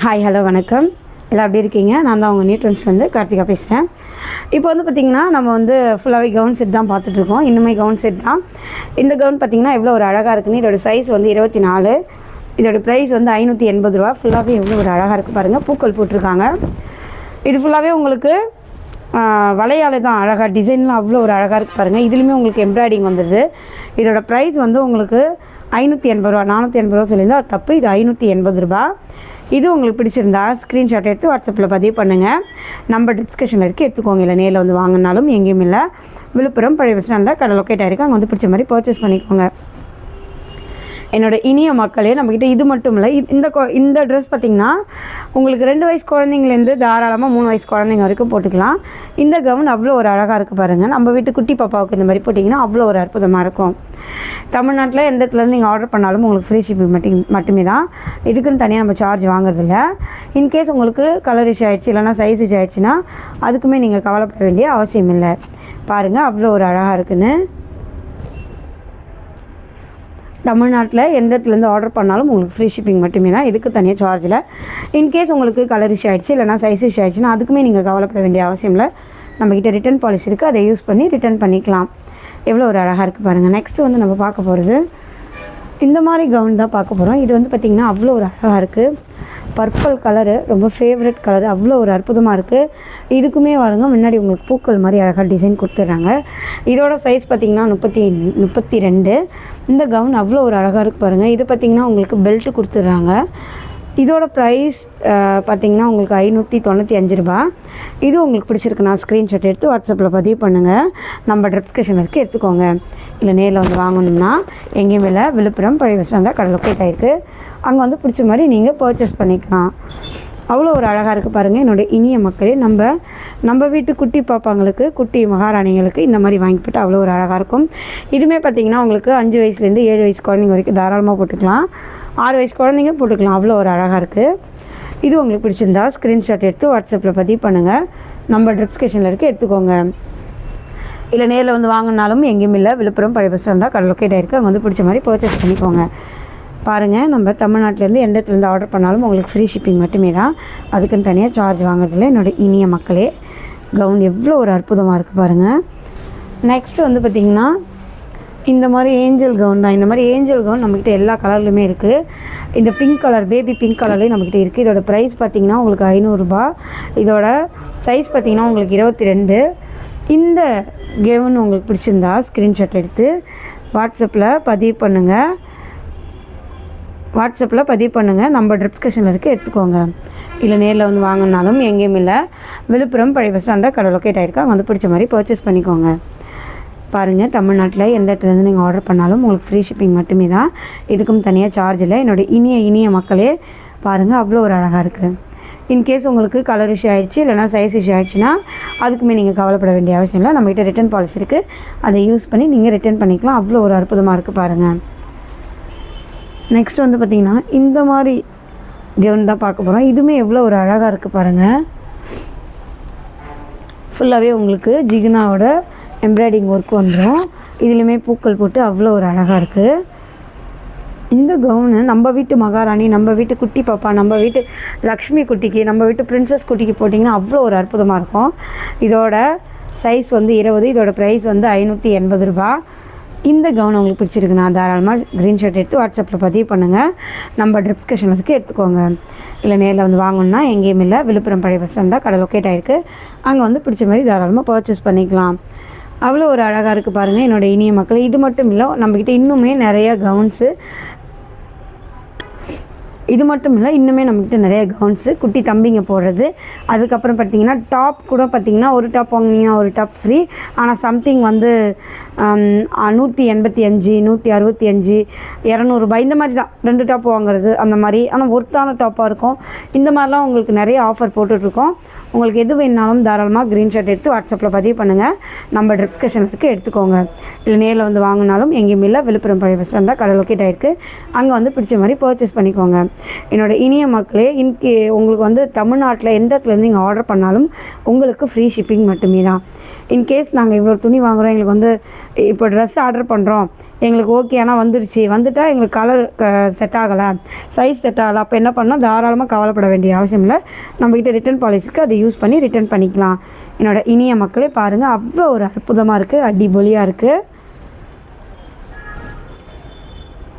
Hi hello வணக்கம். எல்லாம் எப்படி இருக்கீங்க? நான் தான் உங்கள் நியூட்ரன்ஸ்லேருந்து கார்த்திகா பேசுகிறேன். இப்போ வந்து பார்த்திங்கன்னா நம்ம வந்து ஃபுல்லாகவே கவுன் செட் தான் பார்த்துட்ருக்கோம். இன்னுமே கவுன் செட் தான். இந்த கவுன் பார்த்திங்கன்னா எவ்வளோ ஒரு அழகாக இருக்குன்னு. இதோட சைஸ் வந்து 24. இதோட ப்ரைஸ் வந்து 580 ரூபா. ஃபுல்லாகவே எவ்வளோ ஒரு அழகாக இருக்குது பாருங்கள். பூக்கள் போட்டிருக்காங்க. இது ஃபுல்லாகவே உங்களுக்கு வளையால் தான் அழகாக டிசைன்லாம் அவ்வளோ ஒரு அழகாக இருக்குது பாருங்கள். இதுலேயுமே உங்களுக்கு எம்ப்ராய்டிங் வந்துடுது. இதோட ப்ரைஸ் வந்து உங்களுக்கு 580 ரூபா. 480 ரூபா சொல்லியிருந்தால் அது தப்பு. இது 580 ரூபா. இது உங்களுக்கு பிடிச்சிருந்தா ஸ்க்ரீன்ஷாட் எடுத்து வாட்ஸ்அப்பில் பதிவு பண்ணுங்கள். நம்பர் டிஸ்கஷனில் இருக்குது, எடுத்துக்கோங்க. இல்லை நேரில் வந்து வாங்கினாலும் எங்கேயும் இல்லை. விழுப்புரம் பழைய பஸ் ஸ்டாண்டில் கடை லொக்கேட் ஆகிருக்கு. அங்கே வந்து பிடிச்ச மாதிரி பர்ச்சேஸ் பண்ணிக்கோங்க. என்னோடய இனிய மக்களே, நம்மக்கிட்ட இது மட்டும் இல்லை, இந்த ட்ரெஸ் பார்த்திங்கன்னா உங்களுக்கு 2 வயசு குழந்தைங்கலேருந்து தாராளமாக 3 வயசு குழந்தைங்க வரைக்கும் போட்டுக்கலாம். இந்த கவுன் அவ்வளோ ஒரு அழகாக இருக்குது பாருங்கள். நம்ம வீட்டு குட்டி பாப்பாவுக்கு இந்த மாதிரி போட்டிங்கன்னா அவ்வளோ ஒரு அற்புதமாக இருக்கும். தமிழ்நாட்டில் எந்த இடத்துலேருந்து நீங்கள் ஆர்டர் பண்ணாலும் உங்களுக்கு ஃப்ரீ ஷிப்பிங் மட்டுமே தான். இதுக்குன்னு தனியாக நம்ம சார்ஜ் வாங்குறதில்ல. இன்கேஸ் உங்களுக்கு கலர் இஷ்யூ ஆகிடுச்சு இல்லைனா சைஸ் இஷ்யூ ஆகிடுச்சுன்னா அதுக்குமே நீங்கள் கவலைப்பட வேண்டிய அவசியம் இல்லை. பாருங்கள் அவ்வளோ ஒரு அழகாக இருக்குன்னு. தமிழ்நாட்டில் எந்த இடத்துலேருந்து ஆர்டர் பண்ணாலும் உங்களுக்கு ஃப்ரீ ஷிப்பிங் மட்டுமே தான். இதுக்கு தனியாக சார்ஜில். இன்கேஸ் உங்களுக்கு கலர் இஷ்யூ ஆகிடுச்சு இல்லைனா சைஸ் இஷ்யூ ஆகிடுச்சுன்னா அதுக்குமே நீங்கள் கவலைப்பட வேண்டிய அவசியம் இல்லை. நம்மக்கிட்ட ரிட்டன் பாலிசி இருக்குது. அதை யூஸ் பண்ணி ரிட்டன் பண்ணிக்கலாம். எவ்வளோ ஒரு அழகாக இருக்குது பாருங்கள். நெக்ஸ்ட்டு வந்து நம்ம பார்க்க போகிறது இந்த மாதிரி கவுன் தான் பார்க்க போகிறோம். இது வந்து பார்த்திங்கன்னா அவ்வளோ ஒரு அழகாக இருக்குது. பர்பிள் கலரு ரொம்ப ஃபேவரட் கலரு. அவ்வளோ ஒரு அற்புதமாக இருக்குது. இதுக்குமே வருங்க முன்னாடி உங்களுக்கு பூக்கள் மாதிரி அழகாக டிசைன் கொடுத்துட்றாங்க. இதோட சைஸ் பார்த்திங்கன்னா 32. இந்த கவுன் அவ்வளோ ஒரு அழகாக இருக்குது பாருங்கள். இது பார்த்திங்கன்னா உங்களுக்கு பெல்ட்டு கொடுத்துட்றாங்க. இதோட ப்ரைஸ் பார்த்திங்கன்னா உங்களுக்கு 595 ரூபா. இது உங்களுக்கு பிடிச்சிருக்குண்ணா ஸ்க்ரீன்ஷாட் எடுத்து வாட்ஸ்அப்பில் பதிவு பண்ணுங்கள். நம்ம டிஸ்கஷன் இருக்குது, எடுத்துக்கோங்க. இல்லை நேரில் வந்து வாங்கணும்னா எங்கேயும் இல்லை, விழுப்புரம் பழைய பஸ் ஸ்டாண்டில் கடை லொக்கேட் ஆகிருக்கு. அங்கே வந்து பிடிச்ச மாதிரி நீங்கள் பர்ச்சேஸ் பண்ணிக்கலாம். அவ்வளோ ஒரு அழகாக இருக்குது பாருங்கள். என்னோடய இனிய மக்களே, நம்ம வீட்டு குட்டி பாப்பாங்களுக்கு, குட்டி மகாராணிகளுக்கு இந்த மாதிரி வாங்கி போட்டு அவ்வளோ ஒரு அழகாக இருக்கும். இதுவுமே பார்த்திங்கன்னா உங்களுக்கு 5 வயசுலேருந்து 7 வயசு குழந்தைங்க வரைக்கும் தாராளமாக போட்டுக்கலாம். 6 வயசு குழந்தைங்க போட்டுக்கலாம். அவ்வளோ ஒரு அழகாக இருக்குது. இது உங்களுக்கு பிடிச்சிருந்தா ஸ்க்ரீன்ஷாட் எடுத்து வாட்ஸ்அப்பில் பதிவு பண்ணுங்கள். நம்ம டிஸ்கஷனில் இருக்குது, எடுத்துக்கோங்க. இல்லை நேரில் வந்து வாங்கினாலும் எங்கேயும் இல்லை, விழுப்புரம் பழைய பஸ் ஸ்டாண்ட் தான் கடை லொக்கேட் ஆகிருக்கு. அங்கே வந்து பிடிச்ச மாதிரி பர்ச்சேஸ் பண்ணிக்கோங்க. பாருங்கள், நம்ம தமிழ்நாட்டிலேருந்து எந்த இடத்துலேருந்து ஆர்டர் பண்ணாலும் உங்களுக்கு ஃப்ரீ ஷிப்பிங் மட்டுமே தான். அதுக்குன்னு தனியாக சார்ஜ் வாங்குறதில்ல. என்னோடய இனிய மக்களே, கவுன் எவ்வளோ ஒரு அற்புதமாக இருக்குது பாருங்கள். நெக்ஸ்ட்டு வந்து பார்த்திங்கன்னா இந்த மாதிரி ஏஞ்சல் கவுன் தான். இந்த மாதிரி ஏஞ்சல் கவுன் நம்மக்கிட்ட எல்லா கலர்லையுமே இருக்குது. இந்த பிங்க் கலர், பேபி பிங்க் கலர்லேயும் நம்மக்கிட்ட இருக்குது. இதோட ப்ரைஸ் பார்த்திங்கன்னா உங்களுக்கு 500 ரூபா. இதோட சைஸ் பார்த்திங்கன்னா உங்களுக்கு 22. இந்த கவுன் உங்களுக்கு பிடிச்சிருந்தா ஸ்க்ரீன்ஷாட் எடுத்து வாட்ஸ்அப்பில் பதிவு பண்ணுங்கள். நம்ம டிஸ்கஷனில் இருக்குது, எடுத்துக்கோங்க. இல்லை நேரில் வந்து வாங்கினாலும் எங்கேயும் இல்லை, விழுப்புரம் பழைய பஸ் ஸ்டாண்டில் கடை லொக்கேட் ஆகிருக்கு. அங்கே வந்து பிடிச்ச மாதிரி பர்ச்சேஸ் பண்ணிக்கோங்க. பாருங்கள், தமிழ்நாட்டில் எந்த இடத்துலேருந்து நீங்கள் ஆர்டர் பண்ணாலும் உங்களுக்கு ஃப்ரீ ஷிப்பிங் மட்டுமே தான். இதுக்கும் தனியாக சார்ஜ் இல்லை. என்னோடய இனிய மக்களே, பாருங்கள் அவ்வளோ ஒரு அழகாக இருக்குது. இன்கேஸ் உங்களுக்கு கலர் இஷ்யூ ஆகிடுச்சு இல்லைனா சைஸ் இஷ்யூ ஆகிடுச்சுன்னா அதுக்குமே நீங்கள் கவலைப்பட வேண்டிய அவசியம் இல்லை. நம்மகிட்ட ரிட்டன் பாலிசி இருக்குது. அதை யூஸ் பண்ணி நீங்கள் ரிட்டன் பண்ணிக்கலாம். அவ்வளோ ஒரு அற்புதமாக இருக்குது பாருங்கள். நெக்ஸ்ட் வந்து பார்த்திங்கன்னா இந்த மாதிரி கவுன் தான் பார்க்க போகிறோம். இதுவுமே எவ்வளோ ஒரு அழகாக இருக்குது பாருங்கள். ஃபுல்லாகவே உங்களுக்கு ஜிகினாவோட எம்ப்ராய்டிங் ஒர்க் வந்துடும். இதுலேயுமே பூக்கள் போட்டு அவ்வளோ ஒரு அழகாக இருக்குது. இந்த கவுனு நம்ம வீட்டு மகாராணி, நம்ம வீட்டு குட்டி பாப்பா, நம்ம வீட்டு லக்ஷ்மி குட்டிக்கு, நம்ம வீட்டு பிரின்சஸ் குட்டிக்கு போட்டிங்கன்னா அவ்வளோ ஒரு அற்புதமாக இருக்கும். இதோட சைஸ் வந்து 20. இதோட ப்ரைஸ் வந்து 580 ரூபா. இந்த கவுன் உங்களுக்கு பிடிச்சிருக்குண்ணா தாராளமாக ஸ்க்ரீன்ஷாட் எடுத்து வாட்ஸ்அப்பில் பதிவு பண்ணுங்கள். நம்ம டிஸ்கஷனில் இருக்குது, எடுத்துக்கோங்க. இல்லை நேரில் வந்து வாங்கணுன்னா எங்கேயும் இல்லை, விழுப்புரம் பழைய பஸ் ஸ்டாண்ட் தான் கடை லொக்கேட் ஆகிருக்கு. அங்கே வந்து பிடிச்ச மாதிரி தாராளமாக பர்ச்சேஸ் பண்ணிக்கலாம். அவ்வளோ ஒரு அழகாக இருக்குது பாருங்கள் என்னோடய இனிய மக்கள். இது மட்டும் இல்லை, நம்மக்கிட்ட இன்னுமே நிறைய கவுன்ஸு, இது மட்டும் இல்லை இன்னுமே நம்மக்கிட்ட நிறைய கவுன்ஸு குட்டி தம்பிங்க போடுறது. அதுக்கப்புறம் பார்த்திங்கன்னா டாப் கூட பார்த்திங்கன்னா ஒரு டாப் வாங்கினீங்கன்னா ஒரு டாப் ஃப்ரீ. ஆனால் சம்திங் வந்து 185, 165, 200 ரூபாய் இந்த மாதிரி தான் 2 டாப் வாங்குறது அந்த மாதிரி. ஆனால் ஒர்த்தான டாப்பாக இருக்கும். இந்த மாதிரிலாம் உங்களுக்கு நிறைய ஆஃபர் போட்டுட்ருக்கோம். உங்களுக்கு எது வேணாலும் தாராளமாக ஸ்க்ரீன்ஷாட் எடுத்து வாட்ஸ்அப்பில் பதிவு பண்ணுங்கள். நம்ம டிஸ்கஷனுக்கு எடுத்துக்கோங்க. இல்லை நேரில் வந்து வாங்கினாலும் எங்கேயுமே இல்லை, விழுப்புரம் பழைய பஸ் ஸ்டாண்ட் தான் கடை லொக்கேட் ஆகிருக்கு. அங்கே வந்து பிடிச்ச மாதிரி பர்ச்சேஸ் பண்ணிக்கோங்க. என்னோடய இனிய மக்களே, உங்களுக்கு வந்து தமிழ்நாட்டில் எந்த இடத்துலேருந்து நீங்கள் ஆர்டர் பண்ணாலும் உங்களுக்கு ஃப்ரீ ஷிப்பிங் மட்டுமே தான். இன்கேஸ் நாங்கள் இவ்வளோ துணி வாங்குகிறோம், எங்களுக்கு வந்து இப்போ ட்ரெஸ் ஆர்டர் பண்ணுறோம், எங்களுக்கு ஓகே ஆனால் வந்துட்டால் எங்களுக்கு கலர் செட் ஆகலை, சைஸ் செட் ஆகலை, அப்போ என்ன பண்ணால் தாராளமாக கவலைப்பட வேண்டிய அவசியம் இல்லை. நம்மக்கிட்ட ரிட்டன் பாலிசிக்கு அதை யூஸ் பண்ணி ரிட்டன் பண்ணிக்கலாம். என்னோடய இனிய மக்களே பாருங்கள், அவ்வளோ ஒரு அற்புதமாக இருக்குது, அடிபொலியாக இருக்குது.